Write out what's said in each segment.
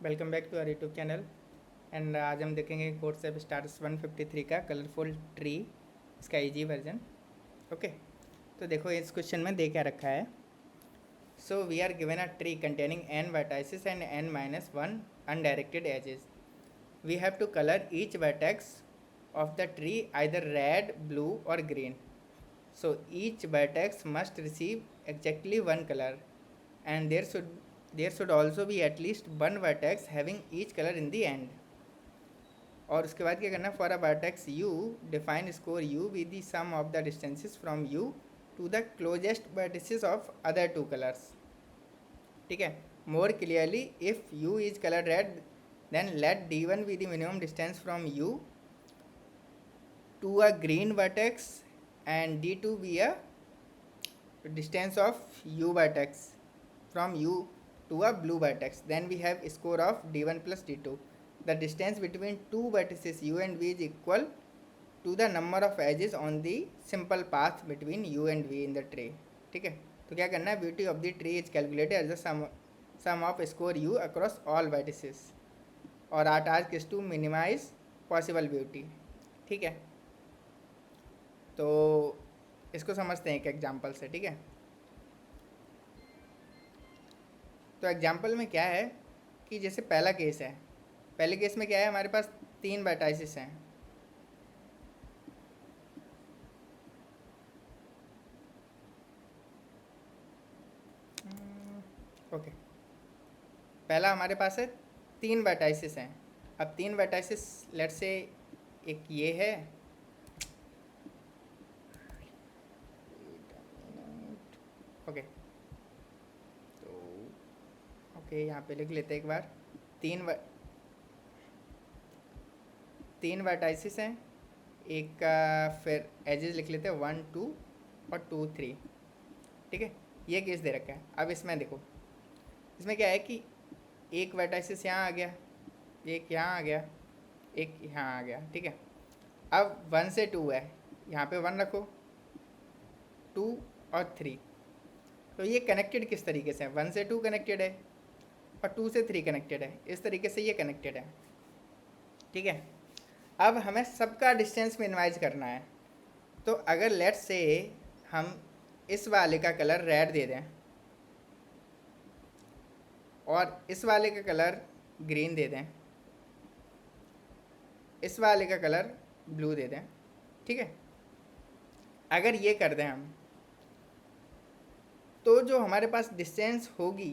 Welcome back to our YouTube channel. And आज हम देखेंगे कोर्स सेप स्टार्स 153 का कलरफुल ट्री, इसका इजी वर्जन। ओके, तो देखो इस क्वेश्चन में दे क्या रखा है। So we are given a tree containing n vertices and n minus 1 undirected edges. We have to color each vertex of the tree either red, blue or green. So each vertex must receive exactly one color, and there should also be at least one vertex having each color in the end. और उसके बाद क्या करना, for a vertex u define score u with the sum of the distances from u to the closest vertices of other two colours. ठीक है, more clearly if u is colour red then let d1 be the minimum distance from u to a green vertex and d2 be a distance of u vertex from u to a blue vertex. Then we have score of d1 plus d2. The distance between two vertices u and v is equal to the number of edges on the simple path between u and v in the tree. ठीक है, तो क्या करना है, beauty of the tree is calculated as the sum of score u across all vertices, और our task is to minimise possible beauty. ठीक है, तो इसको समझते हैं एक एग्जांपल से। ठीक है, तो एग्जांपल में क्या है कि जैसे पहला केस है, पहले केस में क्या है, हमारे पास 3 वर्टाइसिस हैं। ओके, पहला हमारे पास है 3 वर्टाइसिस हैं। अब 3 वर्टाइसिस लेट से एक ये है, ओके, तो ओके यहाँ पे लिख लेते हैं एक बार। तीन वर्टाइसिस हैं, एक का फिर एजेस लिख लेते हैं 1 2 और 2 3। ठीक है, ये केस दे रखा है। अब इसमें देखो, इसमें क्या है कि एक वर्टाइसिस यहाँ आ गया, एक यहाँ आ गया, एक यहाँ आ गया। ठीक है, अब 1 से 2 है, यहाँ पे 1 रखो, 2 और 3। तो ये कनेक्टेड किस तरीके से है, 1 से 2 कनेक्टेड है और 2 से 3 कनेक्टेड है, इस तरीके से ये कनेक्टेड है। ठीक है, अब हमें सबका डिस्टेंस मिनिमाइज करना है। तो अगर लेट्स से हम इस वाले का कलर रेड दे दें और इस वाले का कलर ग्रीन दे दें, इस वाले का कलर ब्लू दे दें। ठीक है, अगर ये कर दें हम, तो जो हमारे पास डिस्टेंस होगी,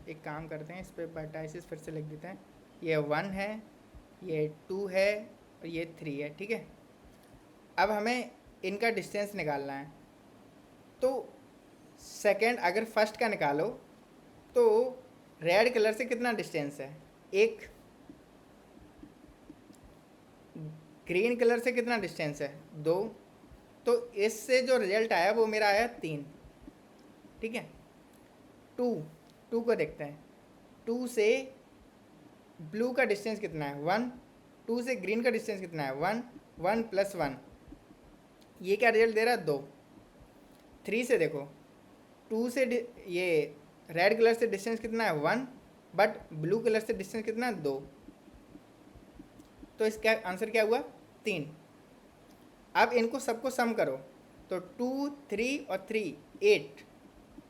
एक काम करते हैं, इस पर वर्टाइसिस फिर से लिख देते हैं। ये 1 है, ये 2 है और ये 3 है। ठीक है, अब हमें इनका डिस्टेंस निकालना है। तो सेकंड, अगर फर्स्ट का निकालो तो रेड कलर से कितना डिस्टेंस है, 1। ग्रीन कलर से कितना डिस्टेंस है, 2। तो इससे जो रिजल्ट आया वो मेरा आया 3। ठीक है, 2 को देखते हैं। 2 से ब्लू का डिस्टेंस कितना है, 1। 2 से ग्रीन का डिस्टेंस कितना है, 1। 1 + 1, ये क्या रिजल्ट दे रहा है, 2। 3 से देखो, 2 से ये रेड कलर से डिस्टेंस कितना है, 1, बट ब्लू कलर से डिस्टेंस कितना है, 2। तो इसका आंसर क्या हुआ, 3। अब इनको सबको सम करो, तो 2 3 और 3 8,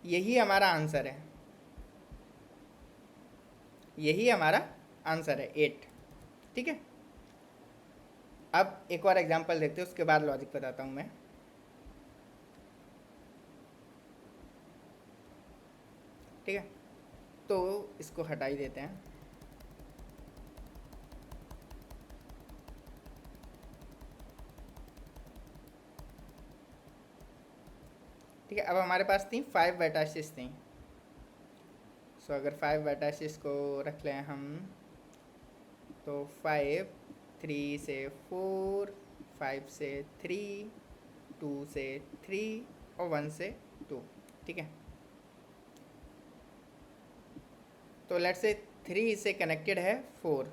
यही हमारा आंसर है, यही हमारा आंसर है 8। ठीक है, अब एक और एग्जांपल देखते हैं, उसके बाद लॉजिक बताता हूँ मैं। ठीक है, तो इसको हटा ही देते हैं। ठीक है, अब हमारे पास थी 5 वर्टाइसिस थी। सो अगर 5 वर्टाइसिस को रख लें हम, तो 5, 3 से 4, 5 से 3, 2 से 3 और 1 से 2। ठीक है, तो लेट्स से 3 से कनेक्टेड है 4,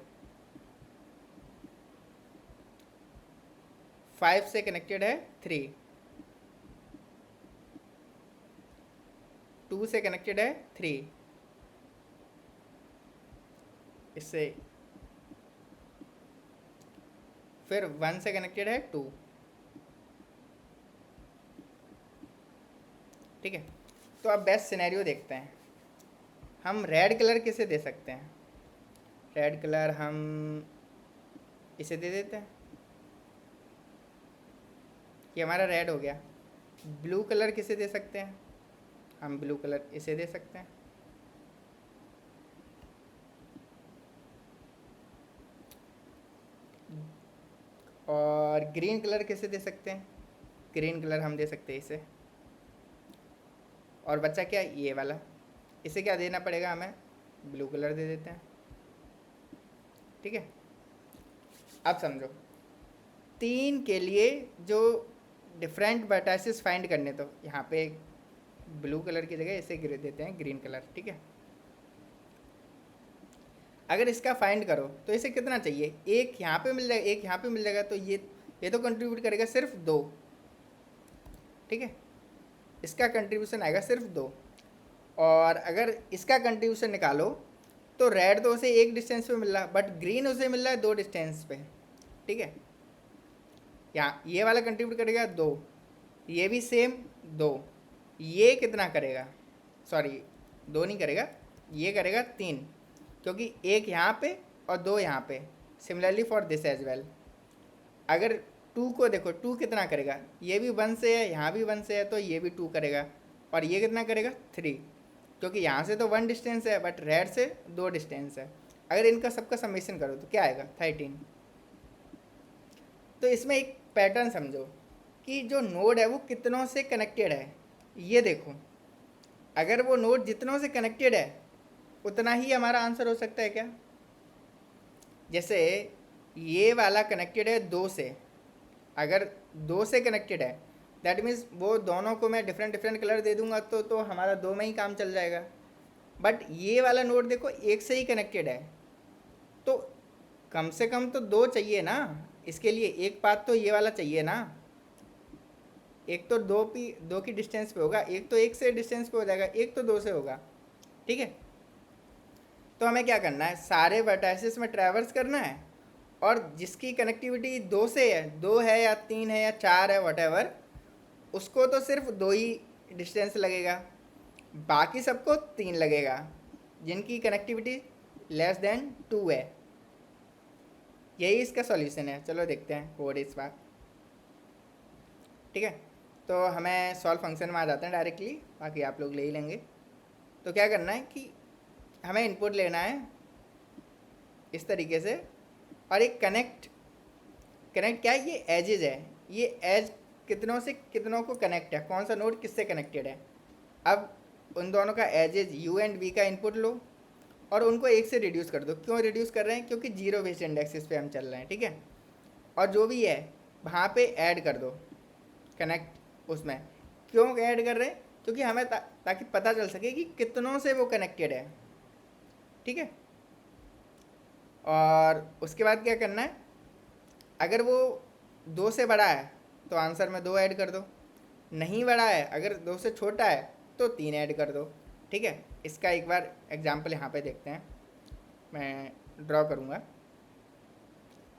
5 से कनेक्टेड है 3, 2 से कनेक्टेड है 3, इससे, फिर 1 से कनेक्टेड है 2, ठीक है। तो अब बेस्ट सिनेरियो देखते हैं। हम रेड कलर किसे दे सकते हैं? रेड कलर हम इसे दे देते हैं, ये हमारा रेड हो गया। ब्लू कलर किसे दे सकते हैं? हम ब्लू कलर इसे दे सकते हैं। और ग्रीन कलर किसे दे सकते हैं? ग्रीन कलर हम दे सकते हैं इसे। और बच्चा क्या, ये वाला, इसे क्या देना पड़ेगा हमें? ब्लू कलर दे देते हैं, ठीक है। अब समझो, 3 के लिए जो डिफरेंट वर्टाइसेस फाइंड करने, तो यहाँ पे ब्लू कलर की जगह इसे देते हैं ग्रीन कलर, ठीक है। अगर इसका फाइंड करो तो इसे कितना चाहिए? एक यहाँ पे मिल जाएगा, एक यहाँ पे मिल जाएगा, तो ये तो कंट्रीब्यूट करेगा सिर्फ 2, ठीक है। इसका कंट्रीब्यूशन आएगा सिर्फ 2। और अगर इसका कंट्रीब्यूशन निकालो तो रेड तो उसे 1 डिस्टेंस पे मिल रहा, बट ग्रीन उसे मिल रहा है 2 डिस्टेंस पे, ठीक है। यहाँ ये वाला कंट्रीब्यूट करेगा 2, ये भी सेम 2, ये कितना करेगा? सॉरी, 2 नहीं करेगा, ये करेगा 3, क्योंकि 1 यहाँ पे और 2 यहाँ पे। Similarly for this edge as, well 2 को देखो, 2 कितना करेगा? ये भी 1 से है, यहाँ भी 1 से है, तो ये भी 2 करेगा। और ये कितना करेगा? 3, क्योंकि यहाँ से तो 1 डिस्टेंस है, बट रेड से 2 डिस्टेंस है। अगर इनका सबका समेशन करो तो क्या आएगा? 13। तो इसमें एक पैटर्न समझो कि जो नोड है वो कितनों से कनेक्टेड है। ये देखो, अगर वो नोड जितनों से कनेक्टेड है उतना ही हमारा आंसर हो सकता है क्या? जैसे ये वाला कनेक्टेड है 2 से, अगर 2 से कनेक्टेड है दैट मीन्स वो दोनों को मैं डिफरेंट डिफरेंट कलर दे दूंगा तो हमारा 2 में ही काम चल जाएगा। बट ये वाला नोड देखो 1 से ही कनेक्टेड है, तो कम से कम तो 2 चाहिए ना। इसके लिए एक पाथ तो ये वाला चाहिए ना। एक तो 2 की डिस्टेंस पे होगा, एक तो 1 से डिस्टेंस पे हो जाएगा, एक तो 2 से होगा, ठीक है। तो हमें क्या करना है? सारे वर्टाइसेस में ट्रैवर्स करना है, और जिसकी कनेक्टिविटी 2 से है, 2 है या 3 है या 4 है वटेवर, उसको तो सिर्फ 2 ही डिस्टेंस लगेगा, बाकी सबको 3 लगेगा जिनकी कनेक्टिविटी लेस देन 2 है। यही इसका सॉल्यूशन है। चलो देखते हैं कोड इस बार, ठीक है। तो हमें सॉल्व फंक्शन में आ जाते हैं डायरेक्टली, बाकी आप लोग ले ही लेंगे। तो क्या करना है कि हमें इनपुट लेना है इस तरीके से, और एक कनेक्ट क्या है? ये एजेज है, ये एज कितनों से कितनों को कनेक्ट है, कौन सा नोड किससे कनेक्टेड है। अब उन दोनों का एजेज यू एंड वी का इनपुट लो और उनको 1 से रिड्यूस कर दो। क्यों रिड्यूस कर रहे हैं? क्योंकि 0 बेस इंडेक्सेस पे हम चल रहे हैं, ठीक है। और जो भी है वहाँ पे ऐड कर दो कनेक्ट उसमें। क्यों ऐड कर रहे हैं? क्योंकि हमें ताकि पता चल सके कि कितनों से वो कनेक्टेड है, ठीक है। और उसके बाद क्या करना है? अगर वो 2 से बड़ा है तो आंसर में 2 ऐड कर दो, नहीं बड़ा है, अगर 2 से छोटा है तो 3 ऐड कर दो, ठीक है। इसका एक बार एग्जांपल यहाँ पे देखते हैं, मैं ड्रॉ करूँगा,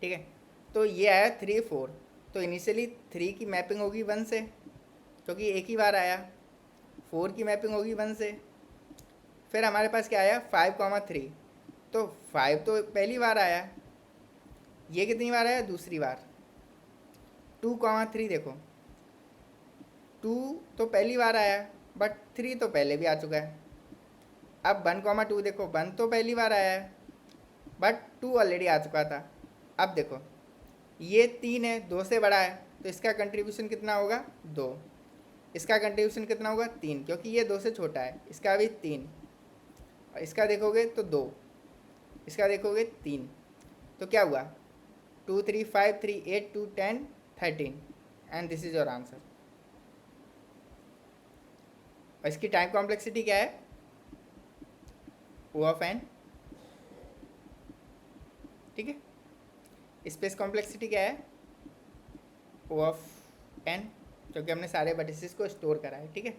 ठीक है। तो ये आया 3 4, तो इनिशियली 3 की मैपिंग होगी 1 से, क्योंकि एक ही बार आया। 4 की मैपिंग होगी 1 से, फिर हमारे पास क्या आया? 5,3, तो 5 तो पहली बार आया, ये कितनी बार आया? दूसरी बार। 2,3 देखो, 2 तो पहली बार आया, बट 3 तो पहले भी आ चुका है। अब 1,2 देखो, 1 तो पहली बार आया है, बट 2 ऑलरेडी आ चुका था। अब देखो ये 3 है, 2 से बड़ा है, तो इसका कंट्रीब्यूशन कितना होगा? 2। इसका कंट्रीब्यूशन कितना होगा? 3, क्योंकि ये 2 से छोटा है, इसका भी 3। और इसका देखोगे तो 2, इसका देखोगे 3, तो क्या हुआ? 2 3 5 3 8 2 10 13, and this is your answer. और इसकी टाइम कॉम्प्लेक्सिटी क्या है? O ऑफ n, ठीक है। स्पेस कॉम्प्लेक्सिटी क्या है? O ऑफ n, क्योंकि हमने सारे वर्टिसेस को स्टोर करा है, ठीक है।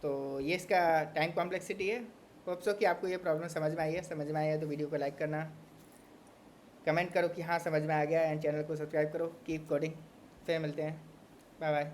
तो ये इसका टाइम कॉम्प्लेक्सिटी है। होप सो कि आपको ये प्रॉब्लम समझ में आई है। समझ में आई है तो वीडियो को लाइक करना, कमेंट करो कि हाँ समझ में आ गया, एंड चैनल को सब्सक्राइब करो। Keep coding. फिर मिलते हैं, बाय बाय।